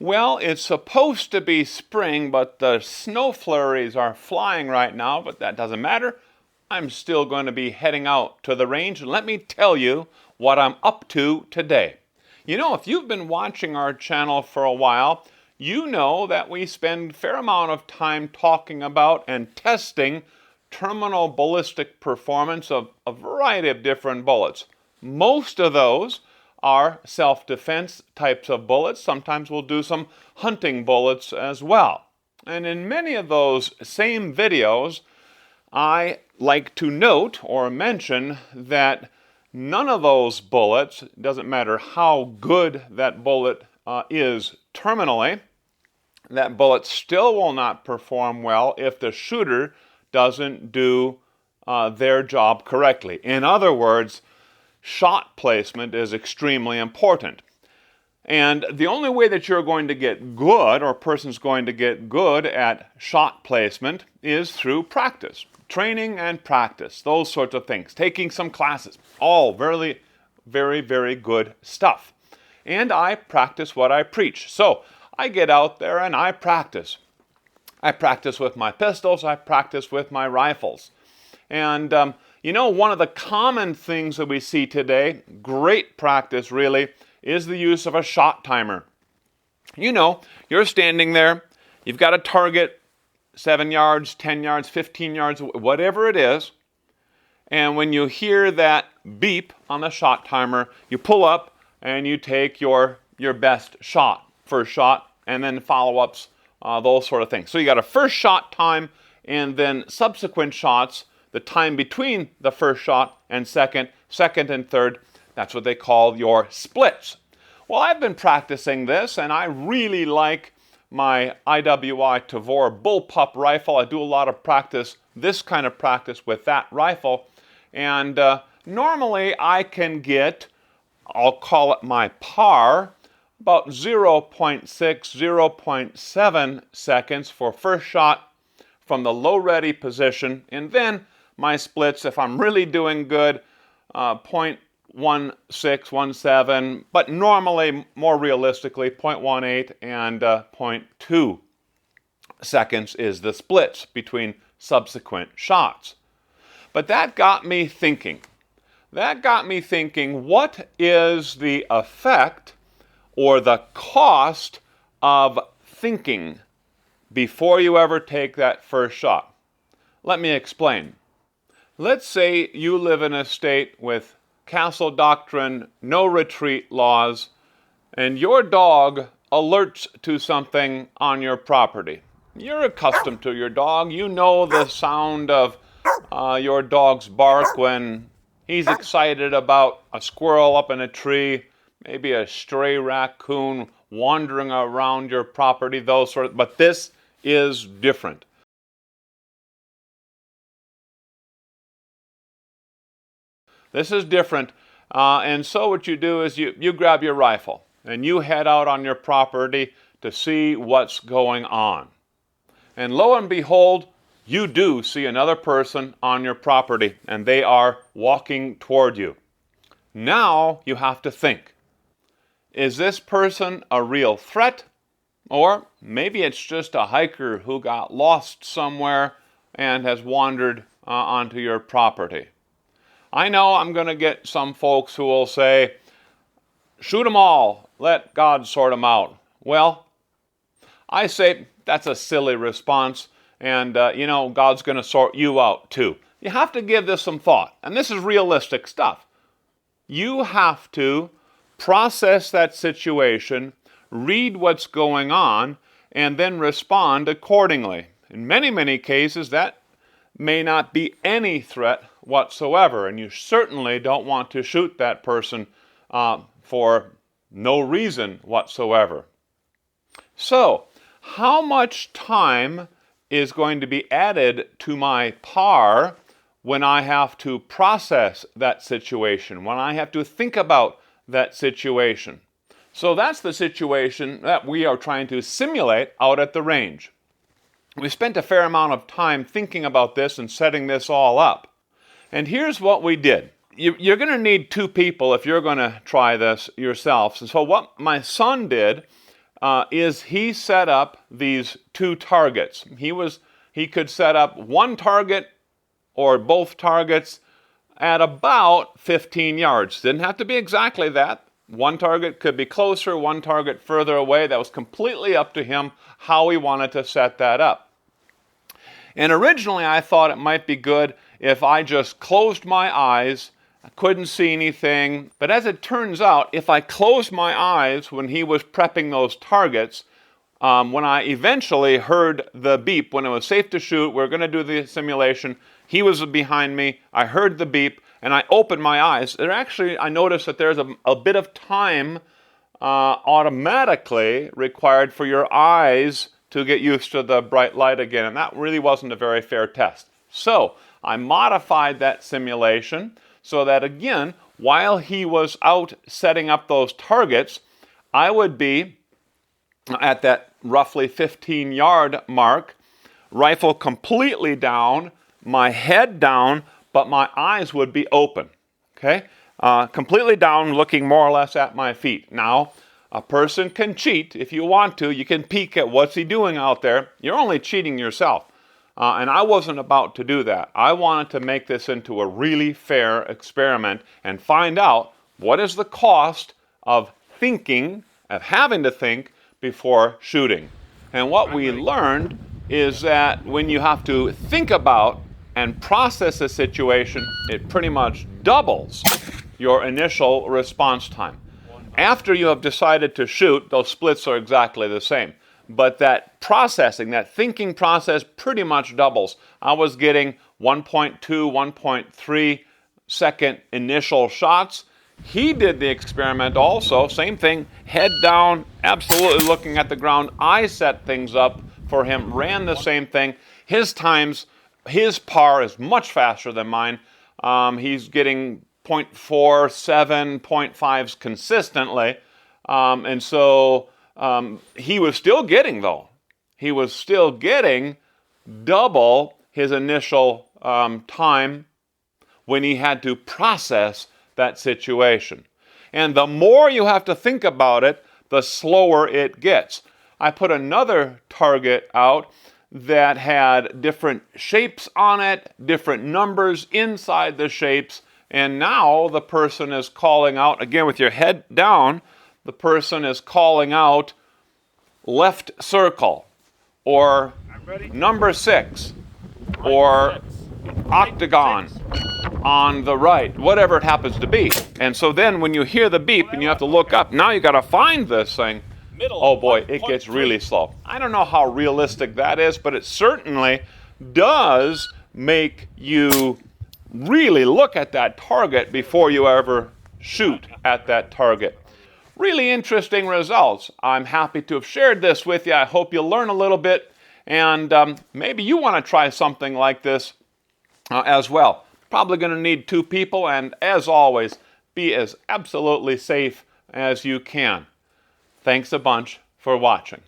Well, it's supposed to be spring, but the snow flurries are flying right now, but that doesn't matter. I'm still going to be heading out to the range, and let me tell you what I'm up to today. You know, if you've been watching our channel for a while, you know that we spend a fair amount of time talking about and testing terminal ballistic performance of a variety of different bullets. Most of those are self-defense types of bullets. Sometimes we'll do some hunting bullets as well. And in many of those same videos, I like to note or mention that none of those bullets, doesn't matter how good that bullet is terminally, that bullet still will not perform well if the shooter doesn't do their job correctly. In other words, shot placement is extremely important. And the only way that you're going to get good, or a person's going to get good at shot placement, is through practice. Training and practice, those sorts of things. Taking some classes, all very, very, very good stuff. And I practice what I preach. So I get out there and I practice. I practice with my pistols, I practice with my rifles. And you know, one of the common things that we see today, great practice really, is the use of a shot timer. You know, you're standing there, you've got a target 7 yards, 10 yards, 15 yards, whatever it is, and when you hear that beep on the shot timer, you pull up and you take your best shot, first shot, and then follow-ups, those sort of things. So you got a first shot time, and then subsequent shots, the time between the first shot and second and third, that's what they call your splits. Well, I've been practicing this, and I really like my IWI Tavor bullpup rifle. I do a lot of practice, this kind of practice with that rifle, and normally I can get, I'll call it my par, about 0.6, 0.7 seconds for first shot from the low ready position, and then my splits, if I'm really doing good, 0.16, 17, but normally, more realistically, 0.18 and 0.2 seconds is the splits between subsequent shots. But that got me thinking. What is the effect or the cost of thinking before you ever take that first shot? Let me explain. Let's say you live in a state with castle doctrine, no retreat laws, and your dog alerts to something on your property. You're accustomed to your dog. You know the sound of your dog's bark when he's excited about a squirrel up in a tree, maybe a stray raccoon wandering around your property, those sort of, but this is different. This is different, and so what you do is you grab your rifle and you head out on your property to see what's going on. And lo and behold, you do see another person on your property, and they are walking toward you. Now you have to think, is this person a real threat? Or maybe it's just a hiker who got lost somewhere and has wandered onto your property. I know I'm going to get some folks who will say, shoot them all, let God sort them out. Well, I say that's a silly response, and God's going to sort you out too. You have to give this some thought, and this is realistic stuff. You have to process that situation, read what's going on, and then respond accordingly. In many, many cases, that may not be any threat whatsoever, and you certainly don't want to shoot that person for no reason whatsoever. So, how much time is going to be added to my par when I have to process that situation, when I have to think about that situation? So that's the situation that we are trying to simulate out at the range. We spent a fair amount of time thinking about this and setting this all up. And here's what we did. You're going to need two people if you're going to try this yourselves. And so what my son did, is he set up these two targets. He could set up one target or both targets at about 15 yards. Didn't have to be exactly that. One target could be closer, one target further away. That was completely up to him how he wanted to set that up. And originally I thought it might be good if I just closed my eyes. I couldn't see anything. But as it turns out, if I closed my eyes when he was prepping those targets, when I eventually heard the beep, when it was safe to shoot, we were going to do the simulation, he was behind me, I heard the beep, and I opened my eyes. I noticed that there's a bit of time automatically required for your eyes to get used to the bright light again, and that really wasn't a very fair test. So I modified that simulation so that, again, while he was out setting up those targets, I would be at that roughly 15-yard mark, rifle completely down, my head down, but my eyes would be open, okay? Completely down, looking more or less at my feet. Now, a person can cheat if you want to. You can peek at what's he doing out there. You're only cheating yourself. And I wasn't about to do that. I wanted to make this into a really fair experiment and find out what is the cost of thinking, of having to think before shooting. And what we learned is that when you have to think about and process a situation, it pretty much doubles your initial response time. After you have decided to shoot, those splits are exactly the same. But that processing, that thinking process pretty much doubles. I was getting 1.2, 1.3 second initial shots. He did the experiment also, same thing, head down, absolutely looking at the ground. I set things up for him, ran the same thing. His par is much faster than mine. He's getting 0.47, 0.5s consistently. And so he was still getting, though. He was still getting double his initial time when he had to process that situation. And the more you have to think about it, the slower it gets. I put another target out that had different shapes on it, different numbers inside the shapes, and now the person is calling out, again with your head down, the person is calling out left circle, or number 6, or octagon on the right, whatever it happens to be. And so then when you hear the beep and you have to look up, now you got to find this thing. Oh boy, it gets really slow. I don't know how realistic that is, but it certainly does make you really look at that target before you ever shoot at that target. Really interesting results. I'm happy to have shared this with you. I hope you learn a little bit, and maybe you want to try something like this as well. Probably going to need 2 people, and as always, be as absolutely safe as you can. Thanks a bunch for watching.